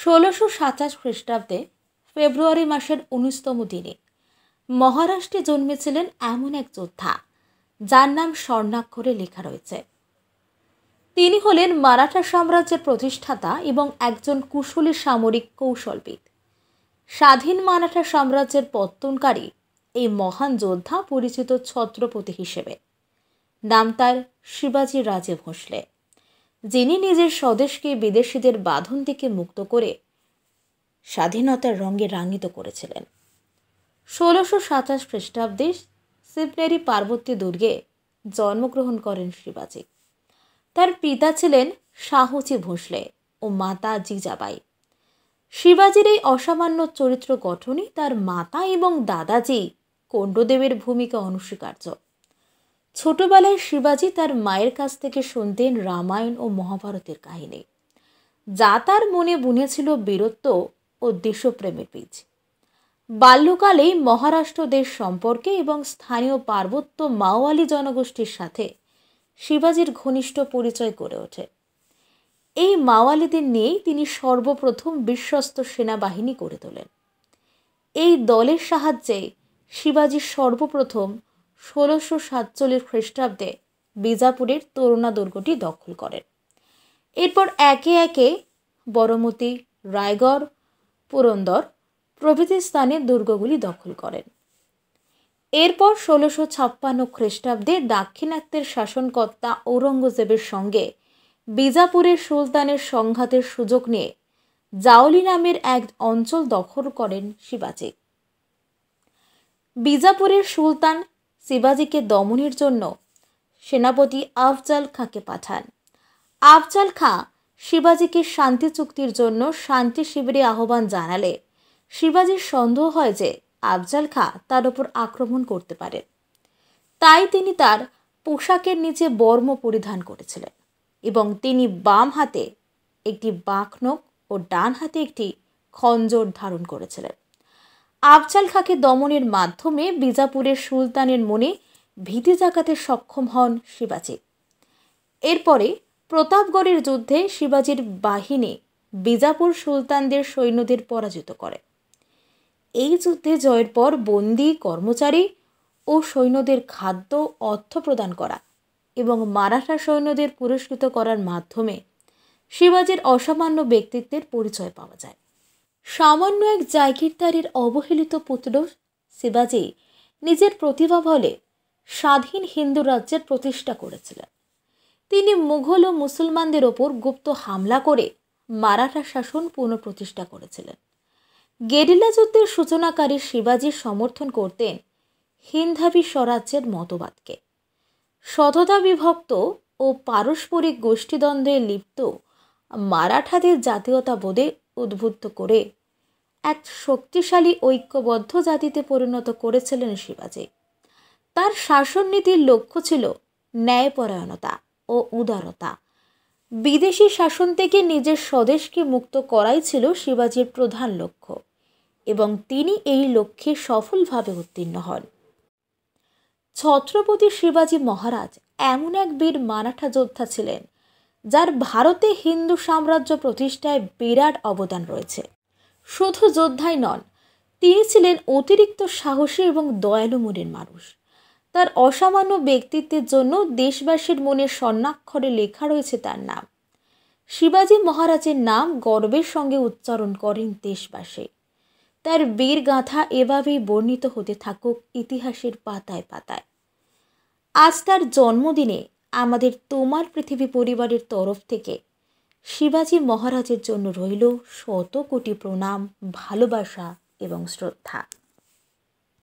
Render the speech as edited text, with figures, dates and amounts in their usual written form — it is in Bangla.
1627 খ্রিস্টাব্দে ফেব্রুয়ারি মাসের 19তম দিনে মহারাষ্ট্রে জন্মেছিলেন এমন এক যোদ্ধা যার নাম স্বর্ণাক্ষরে লেখা রয়েছে। তিনি হলেন মারাঠা সাম্রাজ্যের প্রতিষ্ঠাতা এবং একজন কুশলী সামরিক কৌশলবিদ। স্বাধীন মারাঠা সাম্রাজ্যের পত্তনকারী এই মহান যোদ্ধা পরিচিত ছত্রপতি হিসেবে। নাম তার শিবাজি রাজে ভোঁসলে, যিনি নিজের স্বদেশকে বিদেশিদের বাঁধন থেকে মুক্ত করে স্বাধীনতার রঙে রাঙিত করেছিলেন। 1627 খ্রিস্টাব্দে শিবনেরি পার্বতী দুর্গে জন্মগ্রহণ করেন শিবাজি। তার পিতা ছিলেন শাহুজি ভোঁসলে ও মাতা জিজাবাই। শিবাজির এই অসামান্য চরিত্র গঠনে তার মাতা এবং দাদাজি কোন্ডদেবের ভূমিকা অনস্বীকার্য। ছোটবেলায় শিবাজি তার মায়ের কাছ থেকে শুনতেন রামায়ণ ও মহাভারতের কাহিনী, যা তার মনে বুনেছিল বীরত্ব ও দেশপ্রেমের বীজ। বাল্যকালেই মহারাষ্ট্র দেশ সম্পর্কে এবং স্থানীয় পার্বত্য মাওয়ালি জনগোষ্ঠীর সাথে শিবাজির ঘনিষ্ঠ পরিচয় গড়ে ওঠে। এই মাওয়ালিদের নিয়েই তিনি সর্বপ্রথম বিশ্বস্ত সেনাবাহিনী গড়ে তোলেন। এই দলের সাহায্যে শিবাজি সর্বপ্রথম 1647 খ্রিস্টাব্দে বিজাপুরের তোরনা দুর্গটি দখল করেন। এরপর একে একে বড়মতি, রায়গড়, পুরন্দর প্রভৃতি স্থানে দুর্গগুলি দখল করেন। এরপর 1656 খ্রিস্টাব্দে দাক্ষিণাত্যের শাসনকর্তা ঔরঙ্গজেবের সঙ্গে বিজাপুরের সুলতানের সংঘাতের সুযোগ নিয়ে জাওলি নামের এক অঞ্চল দখল করেন শিবাজি। বিজাপুরের সুলতান শিবাজিকে দমনের জন্য সেনাপতি আফজাল খাঁকে পাঠান। আফজাল খাঁ শিবাজিকে শান্তি চুক্তির জন্য শান্তি শিবিরে আহ্বান জানালে শিবাজির সন্দেহ হয় যে আফজাল খাঁ তার উপর আক্রমণ করতে পারেন। তাই তিনি তার পোশাকের নিচে বর্ম পরিধান করেছিলেন এবং তিনি বাম হাতে একটি বাঁকনখ ও ডান হাতে একটি খঞ্জর ধারণ করেছিলেন। আফজাল খাঁকে দমনের মাধ্যমে বিজাপুরের সুলতানের মনে ভীতি জাগাতে সক্ষম হন শিবাজি। এরপরে প্রতাপগড়ের যুদ্ধে শিবাজির বাহিনী বিজাপুর সুলতানদের সৈন্যদের পরাজিত করে। এই যুদ্ধে জয়ের পর বন্দী, কর্মচারী ও সৈন্যদের খাদ্য, অর্থ প্রদান করা এবং মারাঠা সৈন্যদের পুরস্কৃত করার মাধ্যমে শিবাজির অসামান্য ব্যক্তিত্বের পরিচয় পাওয়া যায়। সামান্য এক জাগিরদারের অবহেলিত পুত্র শিবাজি নিজের প্রতিভা বলে স্বাধীন হিন্দু রাজ্যের প্রতিষ্ঠা করেছিলেন। তিনি মুঘল ও মুসলমানদের ওপর গুপ্ত হামলা করে মারাঠা শাসন পুনঃপ্রতিষ্ঠা করেছিলেন। গেরিলা যুদ্ধের সূচনাকারী শিবাজি সমর্থন করতেন হিন্দাভি স্বরাজ্যের মতবাদকে। শততা বিভক্ত ও পারস্পরিক গোষ্ঠীদ্বন্দ্বে লিপ্ত মারাঠাদের জাতীয়তাবোধে উদ্বুদ্ধ করে এক শক্তিশালী ঐক্যবদ্ধ জাতিতে পরিণত করেছিলেন শিবাজি। তার শাসননীতির লক্ষ্য ছিল ন্যায়পরায়ণতা ও উদারতা। বিদেশি শাসন থেকে নিজের স্বদেশকে মুক্ত করাই ছিল শিবাজির প্রধান লক্ষ্য এবং তিনি এই লক্ষ্যে সফলভাবে উত্তীর্ণ হন। ছত্রপতি শিবাজি মহারাজ এমন এক বীর মারাঠা যোদ্ধা ছিলেন যার ভারতে হিন্দু সাম্রাজ্য প্রতিষ্ঠায় বিরাট অবদান রয়েছে। শুধু যোদ্ধাই নন, তিনি ছিলেন অতিরিক্ত সাহসী এবং দয়ালু মনের মানুষ। তার অসামান্য ব্যক্তিত্বের জন্য দেশবাসীর মনে স্বর্ণাক্ষরে লেখা রয়েছে তার নাম। শিবাজি মহারাজের নাম গর্বের সঙ্গে উচ্চারণ করেন দেশবাসী। তার বীর গাথা এভাবেই বর্ণিত হতে থাকুক ইতিহাসের পাতায় পাতায়। আজ তার জন্মদিনে আমাদের তোমার পৃথিবী পরিবারের তরফ থেকে শিবাজি মহারাজের জন্য রইল শত কোটি প্রণাম, ভালোবাসা এবং শ্রদ্ধা।